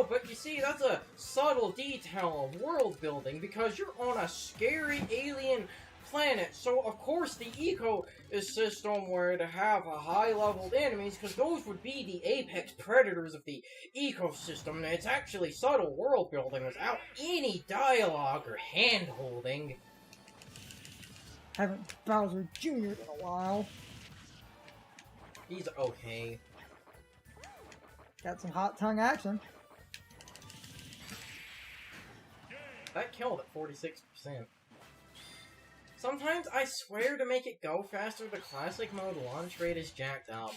Oh, but you see, that's a subtle detail of world building because you're on a scary alien planet. So, of course, the ecosystem were to have a high-leveled enemies because those would be the apex predators of the ecosystem. And it's actually subtle world building without any dialogue or hand-holding. Haven't Bowser Jr. in a while. He's okay. Got some hot tongue action. That killed at 46%. Sometimes I swear to make it go faster, the classic mode launch rate is jacked up.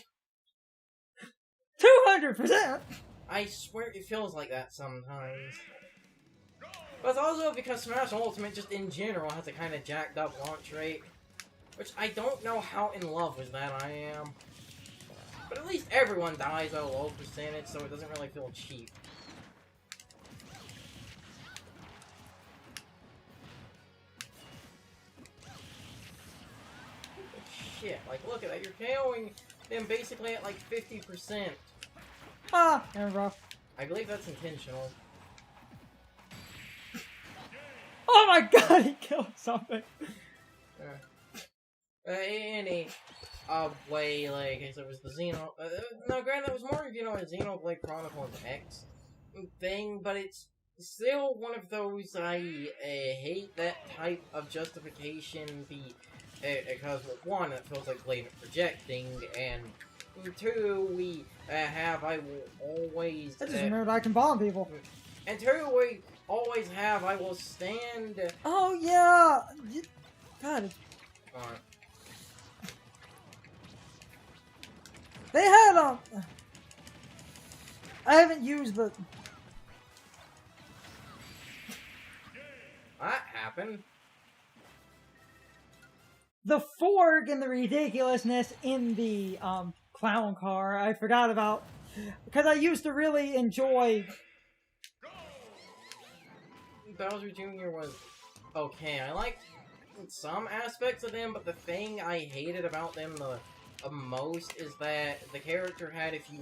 200%! I swear it feels like that sometimes. But it's also because Smash Ultimate just in general has a kind of jacked up launch rate. Which I don't know how in love with that I am. But at least everyone dies at a low percentage, so it doesn't really feel cheap. Shit, like look at that, you're KOing them basically at like 50%. Ah, and rough. I believe that's intentional. Oh my god, he killed something! In a way, like, it was the Xeno... no, granted, it was more, you know, a Xenoblade Chronicles X thing, but it's still one of those I hate that type of justification, because, one, it feels like blatant projecting, and two, we have, I will always... That just meant I can bomb people. And two, we always have, I will stand... Oh, yeah! God, it's... They had, I haven't used the... That happened. The fork and the ridiculousness in the, clown car, I forgot about. Because I used to really enjoy... Bowser Jr. was okay. I liked some aspects of them, but the thing I hated about them the most is that the character had, if you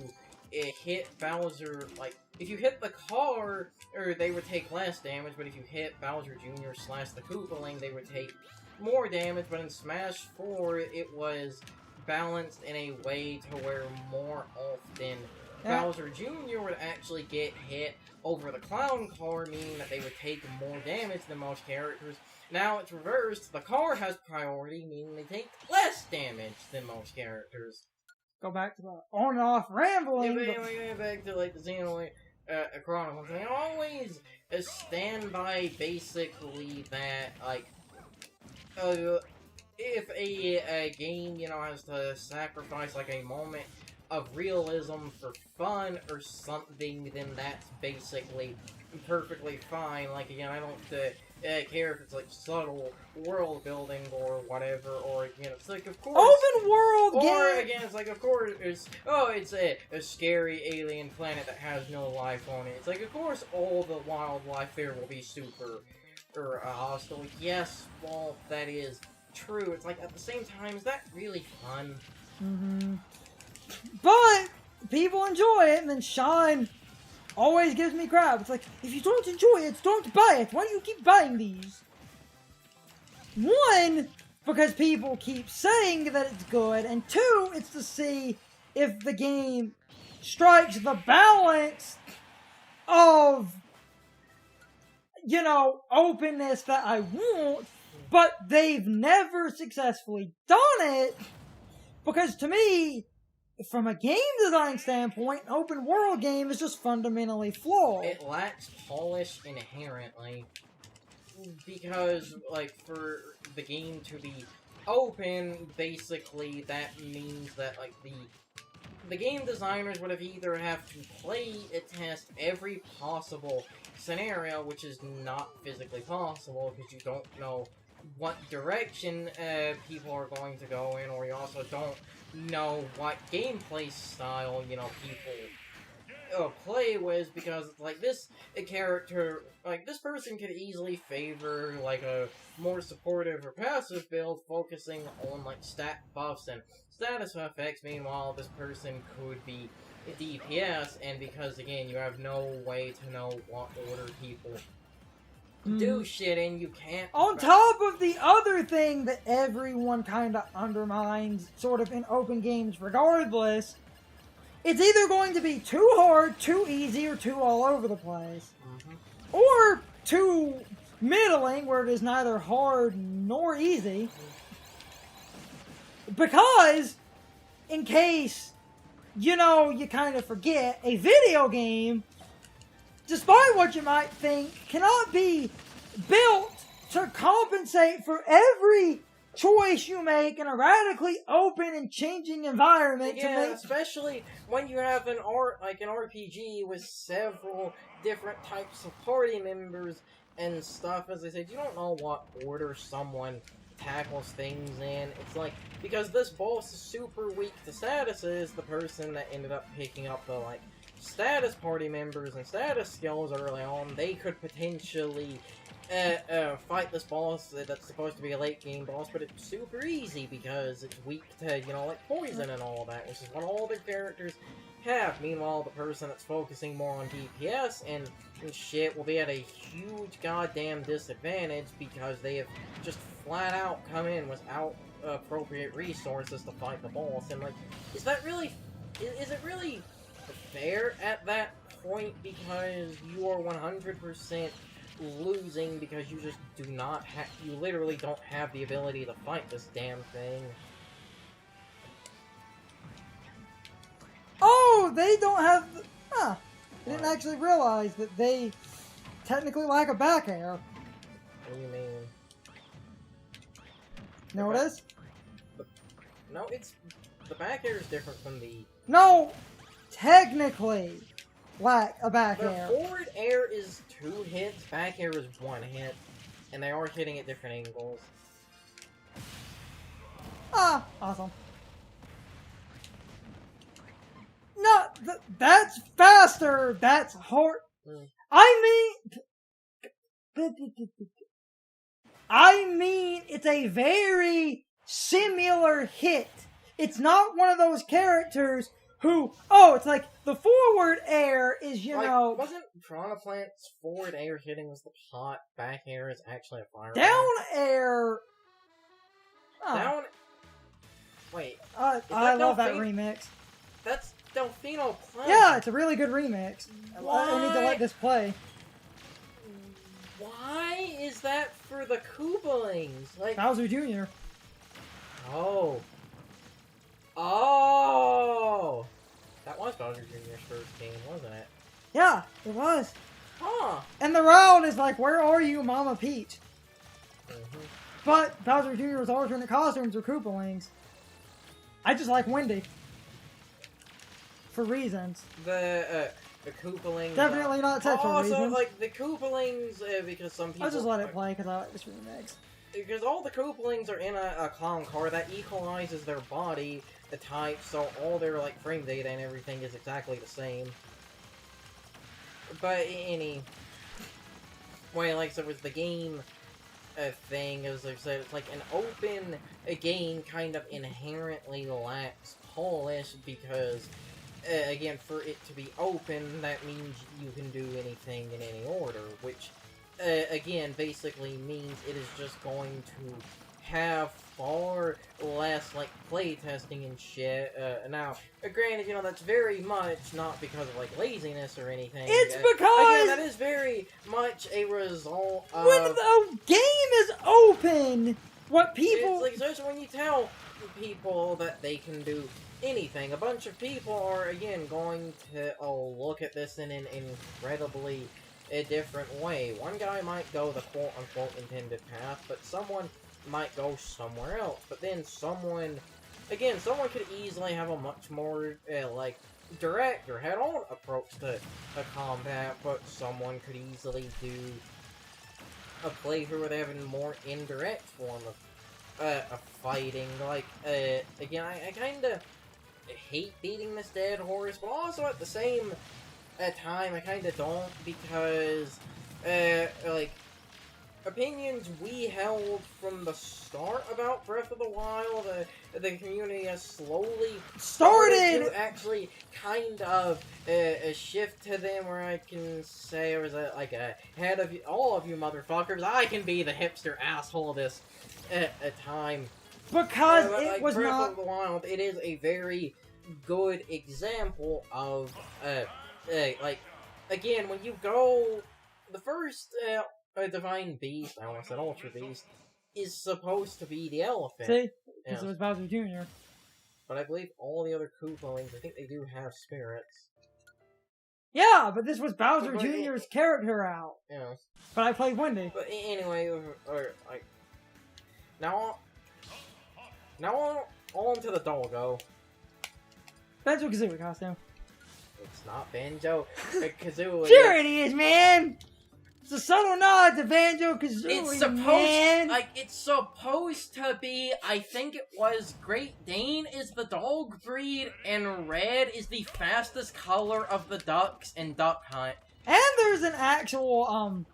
hit Bowser, like, if you hit the car, or they would take less damage, but if you hit Bowser Jr. / the Koopaling, they would take more damage, but in Smash 4, it was balanced in a way to where more often Bowser Jr. would actually get hit over the clown car, meaning that they would take more damage than most characters. Now it's reversed. The car has priority, meaning they take less damage than most characters. Go back to the on and off rambling. Yeah, back to like the Xenoblade Chronicles. They always stand by basically that, like, if a game, you know, has to sacrifice like a moment of realism for fun or something, then that's basically perfectly fine. Like, again, I don't care if it's like subtle world building or whatever, or again, it's like, of course, open world game. Or again, it's like, of course, it's a scary alien planet that has no life on it. It's like, of course, all the wildlife there will be super hostile. Yes, well, that is true. It's like, at the same time, is that really fun? Mm-hmm. But people enjoy it, and then Shine always gives me crap. It's like, if you don't enjoy it, don't buy it. Why do you keep buying these? One, because people keep saying that it's good, and two, it's to see if the game strikes the balance of, you know, openness that I want, but they've never successfully done it, because to me, from a game design standpoint, an open world game is just fundamentally flawed. It lacks polish inherently, because, like, for the game to be open, basically, that means that, like, the game designers would have either have to play and test every possible scenario, which is not physically possible, because you don't know what direction people are going to go in, or you also don't know what gameplay style, you know, people play with, because, like, this character, like, this person could easily favor, like, a more supportive or passive build, focusing on, like, stat buffs and status effects. Meanwhile, this person could be DPS, and because, again, you have no way to know what order people do shit in, you can't... On top of the other thing that everyone kind of undermines, sort of in open games regardless, it's either going to be too hard, too easy, or too all over the place. Or too middling, where it is neither hard nor easy. Because, in case, you know, you kind of forget, a video game, despite what you might think, cannot be built to compensate for every choice you make in a radically open and changing environment. Yeah, especially when you have an RPG with several different types of party members and stuff. As I said, you don't know what order someone tackles things in. It's like, because this boss is super weak to statuses, the person that ended up picking up the, like, status party members and status skills early on, they could potentially fight this boss that's supposed to be a late game boss, but it's super easy because it's weak to, you know, like poison and all that, which is what all the characters have. Meanwhile, the person that's focusing more on DPS and shit will be at a huge goddamn disadvantage because they have just flat out come in without appropriate resources to fight the boss. And, like, is that really... Is it really fair at that point, because you are 100% losing because you just do not have... You literally don't have the ability to fight this damn thing. Oh, they don't have... Huh. I didn't actually realize that they technically lack a back air. What do you mean? Know what it is? No, it's... The back air is different from the... No! Technically lack a back air. The forward air is 2 hits, back air is 1 hit. And they are hitting at different angles. Ah, awesome. No, that's faster. That's hard. I mean, it's a very similar hit. It's not one of those characters who, oh, it's like the forward air is, you know. Wasn't Piranha Plant's forward air hitting was the pot, back air is actually a fire? Down air. Oh. Down. Wait. I love that remix. That's Delfino Planet. Yeah, it's a really good remix. Why? I need to let this play. Why is that for the Koopalings? Like Bowser Jr. Oh. Oh! That was Bowser Jr.'s first game, wasn't it? Yeah, it was. Huh. And the round is like, where are you, Mama Peach? Mm-hmm. But Bowser Jr.'s alternate costumes are Koopalings. I just like Wendy. For reasons. The Koopalings... Definitely not sexual reasons. Also, like, the Koopalings, because some people... I'll just let it play, because I like this remix. Because all the Koopalings are in a clown car that equalizes their body, the type, so all their, like, frame data and everything is exactly the same. But anyway, like I said, with the game thing, as I've said, it's like an open game kind of inherently lacks polish because, again, for it to be open, that means you can do anything in any order, which... again, basically means it is just going to have far less, like, playtesting and shit. Now, granted, you know, that's very much not because of, like, laziness or anything. It's because... Again, that is very much a result of... When the game is open, what people... It's like, especially when you tell people that they can do anything. A bunch of people are, again, going to, look at this in an incredibly... a different way. One guy might go the quote-unquote intended path, but someone might go somewhere else. But then someone could easily have a much more, like, direct or head-on approach to combat, but someone could easily do a playthrough where they have a more indirect form of fighting. Like, again, I kinda hate beating this dead horse, but also at the same time, I kinda don't, because, like, opinions we held from the start about Breath of the Wild, the community has slowly started to actually kind of a shift to them where I can say, or is it like ahead of you, all of you motherfuckers, I can be the hipster asshole this time. Because it like was Breath not... of the Wild, it is a very good example of, like, again, when you go, the first, Divine Beast, I almost said Ultra Beast, is supposed to be the elephant. See? Because it was Bowser Jr. But I believe all the other Koopalings, I think they do have spirits. Yeah, but this was Bowser Jr.'s character out. Yeah. But I played Wendy. But anyway, like, now on to the Doggo. Banjo-Kazooie costume. It's not Banjo-Kazooie. Sure it is, man! It's a subtle nod to Banjo-Kazooie, It's supposed, man! like, it's supposed to be, I think it was, Great Dane is the dog breed, and red is the fastest color of the ducks in Duck Hunt. And there's an actual,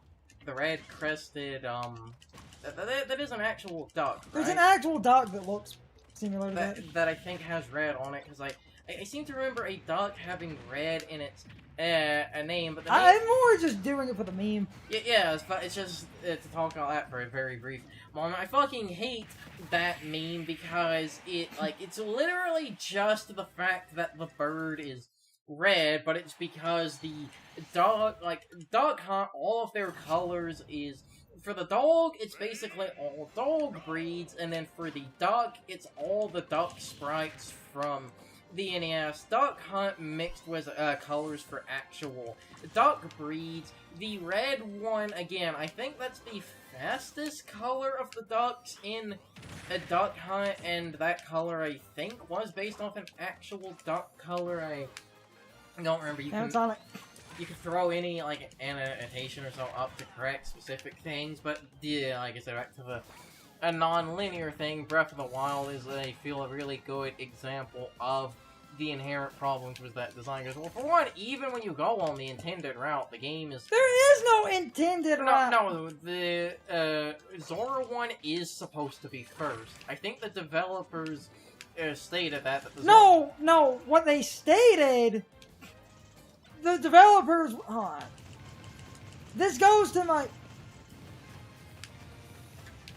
The red-crested, that is an actual duck, right? There's an actual duck that looks similar to that. That I think has red on it, because I seem to remember a duck having red in its a name, but the name... I'm more just doing it for the meme. Yeah, it's just to talk about that for a very brief moment. I fucking hate that meme because it's literally just the fact that the bird is red, but it's because the dog, Duck Hunt, all of their colors is... For the dog, it's basically all dog breeds, and then for the duck, it's all the duck sprites from the NES. Duck Hunt mixed with colors for actual duck breeds. The red one, again, I think that's the fastest color of the ducks in a Duck Hunt, and that color, I think, was based off an actual duck color. I don't remember. You can throw any, annotation or so up to correct specific things, but, yeah, like I said, back to a non-linear thing, Breath of the Wild is, I feel, a really good example of the inherent problems with that design. Because, well, for one, even when you go on the intended route, the game is... There is no intended route! No, the, Zora one is supposed to be first. I think the developers stated that the No, what they stated... The developers... Hold on. This goes to my...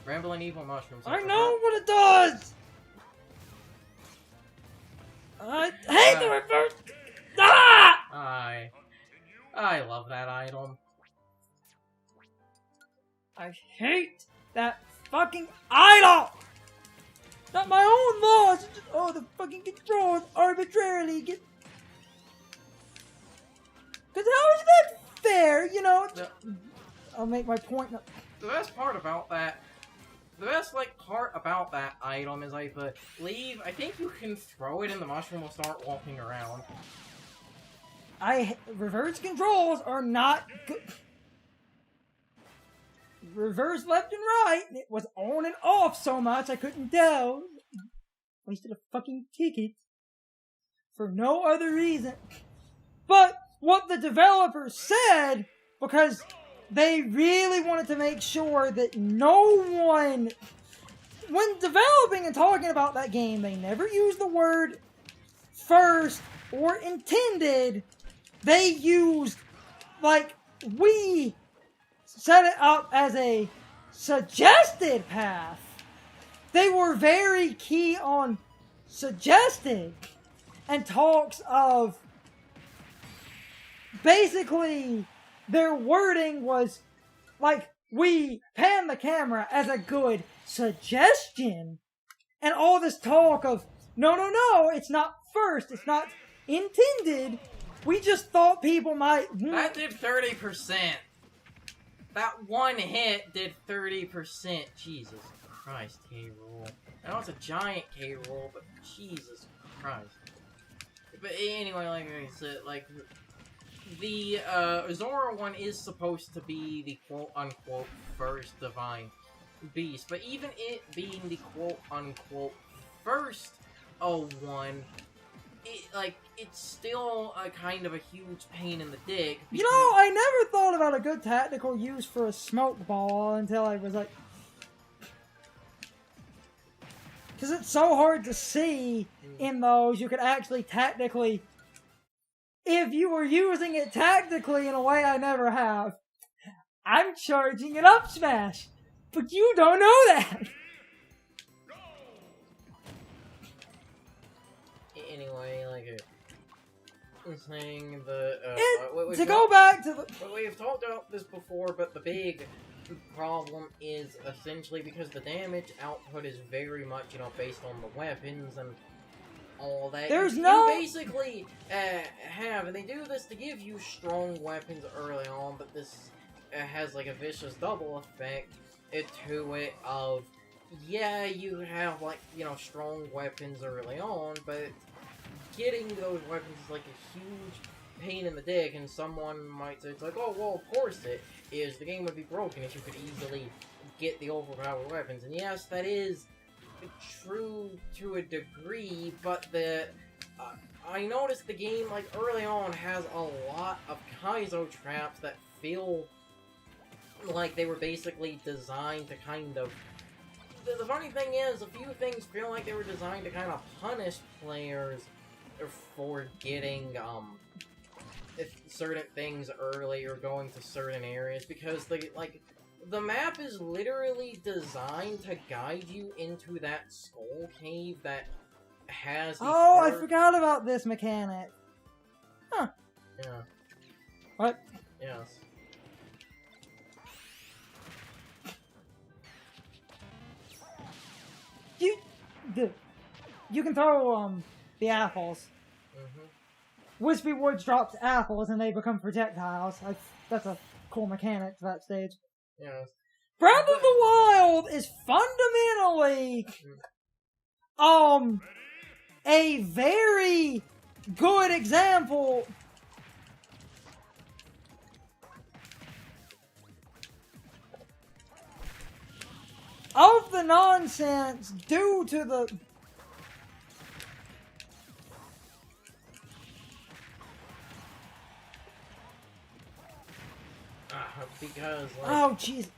Rambling Evil Mushrooms. I know what it does! I hate the reverse... Ah! I love that item. I hate that fucking idol! Not my own laws! Oh, the fucking controls arbitrarily get... Because how is that fair? You know, I'll make my point. The best part about that, part about that item is I believe, I think you can throw it and the mushroom will start walking around. Reverse controls are not good. Reverse left and right, and it was on and off so much I couldn't tell. Wasted a fucking ticket for no other reason. But what the developers said, because they really wanted to make sure that no one, when developing and talking about that game, they never used the word first or intended. They used, we set it up as a suggested path. They were very key on suggested and talks of, basically, their wording was we pan the camera as a good suggestion. And all this talk of, no, it's not first, it's not intended. We just thought people might... That did 30%. That one hit did 30%. Jesus Christ, K-Rool. I know it's a giant K-Rool, but Jesus Christ. But anyway, like I said, the Zora one is supposed to be the quote-unquote first Divine Beast, but even it being the quote-unquote first one, it's still a kind of a huge pain in the dick. You know, I never thought about a good tactical use for a smoke ball until I was like... Because it's so hard to see in those, you could actually tactically... If you were using it tactically in a way I never have, I'm charging an up smash. But you don't know that! Anyway, like... saying to go back to the... We've talked about this before, but the big problem is essentially because the damage output is very much, you know, based on the weapons and all that. You basically have, and they do this to give you strong weapons early on, but this has like a vicious double effect to it of, yeah, you have like, you know, strong weapons early on, but getting those weapons is like a huge pain in the dick, and someone might say, it's like, oh, well, of course it is. The game would be broken if you could easily get the overpowered weapons. And yes, that is true to a degree, but I noticed the game, like, early on has a lot of Kaizo traps that feel like they were basically designed to kind of... The funny thing is, a few things feel like they were designed to kind of punish players for getting, certain things early or going to certain areas, because the map is literally designed to guide you into that skull cave that has... I forgot about this mechanic. Huh. Yeah. What? Yes. You can throw, the apples. Wispy Woods drops apples and they become projectiles. That's a cool mechanic to that stage. Yes. Breath of the Wild is fundamentally a very good example of the nonsense due to the because, like... Oh, jeez.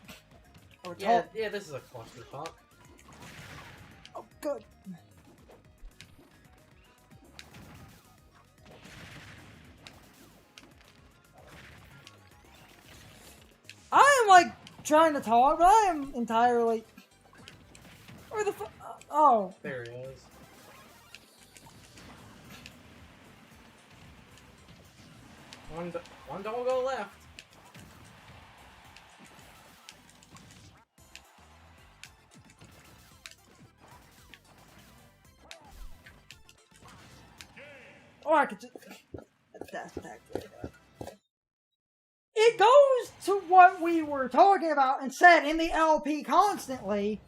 Yeah, this is a clusterfuck. Oh, good. I am, like, trying to talk, but I am entirely... Where the fu... Oh. There he is. One don't go left. Or I could just... That's attack. It goes to what we were talking about and said in the LP constantly.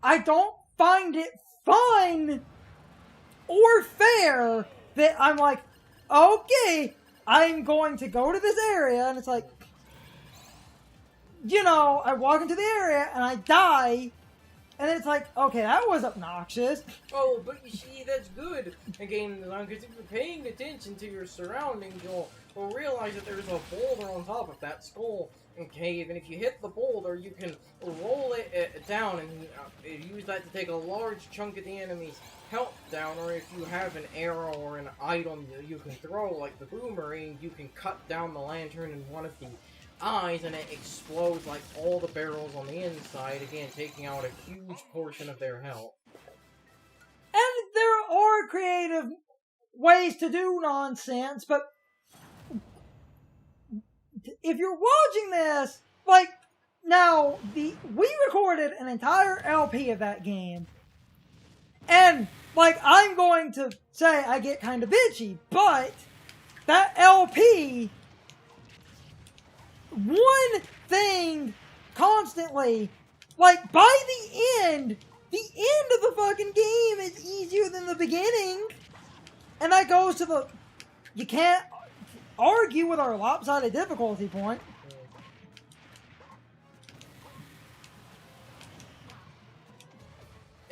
I don't find it fun or fair that I'm like, okay, I'm going to go to this area, and it's like, you know, I walk into the area and I die, and it's like, okay, that was obnoxious. Oh, but you see, that's good in game design, because if you're paying attention to your surroundings, you'll realize that there's a boulder on top of that skull and cave, and if you hit the boulder, you can roll it down and use that to take a large chunk of the enemy's health down, or if you have an arrow or an item that you can throw, like the boomerang, you can cut down the lantern in one of the eyes, and it explodes like all the barrels on the inside, again taking out a huge portion of their health. And there are creative ways to do nonsense, but if you're watching this, like, now, we recorded an entire LP of that game, and, like, I'm going to say I get kind of bitchy, but that LP, one thing constantly, like, by the end of the fucking game is easier than the beginning, and that goes to the, you can't argue with our lopsided difficulty point.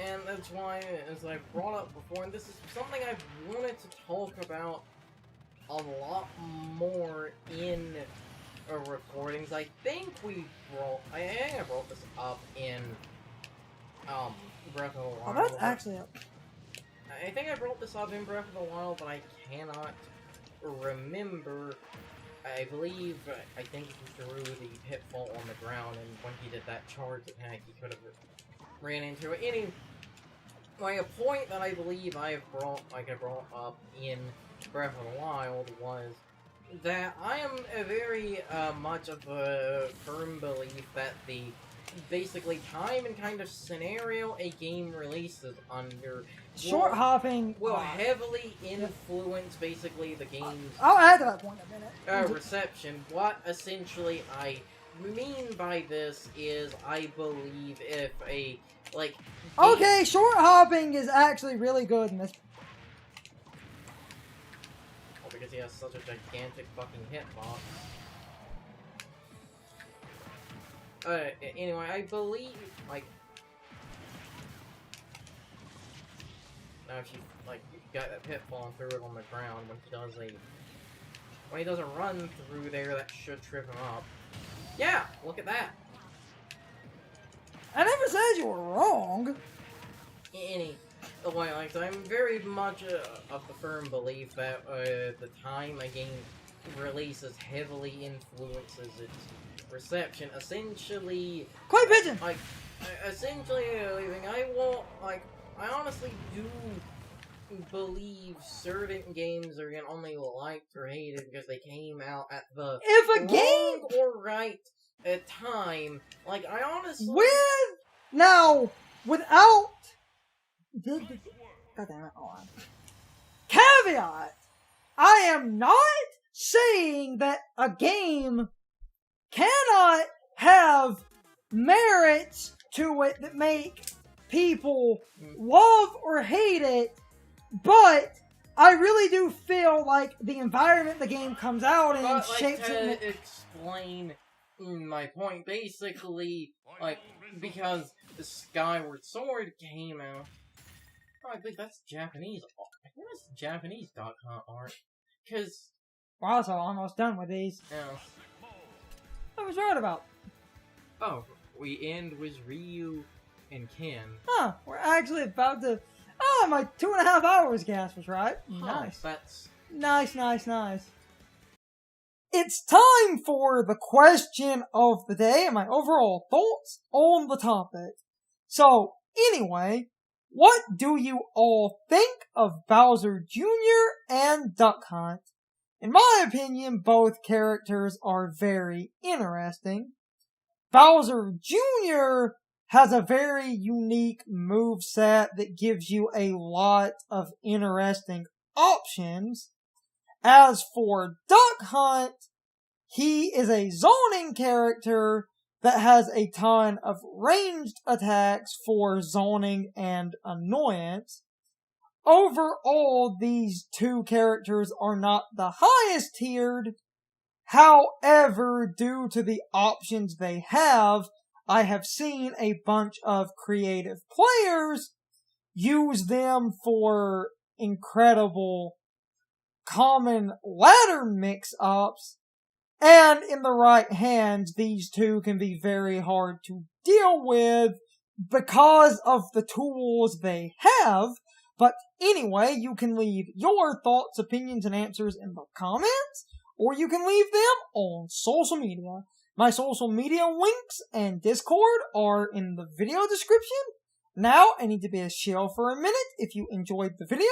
And that's why, as I brought up before, and this is something I've wanted to talk about a lot more in recordings. I think I brought this up in Breath of the Wild. Oh, that's actually up. I think I brought this up in Breath of the Wild, but I cannot remember. I believe, I think he threw the pitfall on the ground, and when he did that charge attack, he could have ran into it. Anyway, a point that I believe I brought up in Breath of the Wild was that I am very much of a firm belief that the basically time and kind of scenario a game releases under Short hopping will heavily influence basically the game's I'll add to that point in a minute. reception. What essentially I mean by this is I believe if a okay, short hopping is actually really good in this. Oh, because he has such a gigantic fucking hitbox. Anyway, I believe, now if you, got that pitfall and threw it on the ground, when he does a run through there, that should trip him up. Yeah, look at that. I never said you were wrong. Anyway, I'm very much of the firm belief that the time a game releases heavily influences its reception. Essentially, Clay pigeon. I honestly do believe certain games are gonna only liked or hated because they came out at the If a game or right time. I honestly without God damn it, hold on. Caveat: I am not saying that a game cannot have merits to it that make people love or hate it, but I really do feel like the environment the game comes out in shapes it. To explain my point, basically, because the Skyward Sword came out, I think that's Japanese. I think that's Japanese.com art. Because. Wow, so almost done with these. Yeah. I was right about. Oh, we end with Ryu and Ken. Huh, we're actually about to. Oh, my 2.5 hours gas was right. Nice. That's. Nice. It's time for the question of the day and my overall thoughts on the topic. So, anyway, what do you all think of Bowser Jr. and Duck Hunt? In my opinion, both characters are very interesting. Bowser Jr. has a very unique moveset that gives you a lot of interesting options. As for Duck Hunt, he is a zoning character that has a ton of ranged attacks for zoning and annoyance. Overall, these two characters are not the highest tiered. However, due to the options they have, I have seen a bunch of creative players use them for incredible common ladder mix-ups, and in the right hands, these two can be very hard to deal with because of the tools they have. But anyway, you can leave your thoughts, opinions, and answers in the comments, or you can leave them on social media. My social media links and Discord are in the video description. Now, I need to be a shill for a minute. If you enjoyed the video,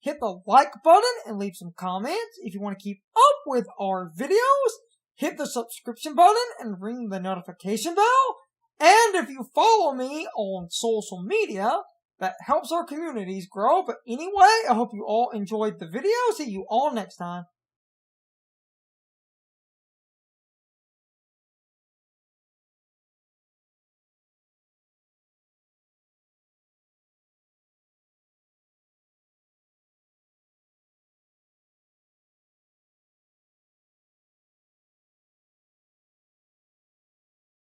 hit the like button and leave some comments. If you want to keep up with our videos, hit the subscription button and ring the notification bell. And if you follow me on social media, that helps our communities grow. But anyway, I hope you all enjoyed the video. See you all next time.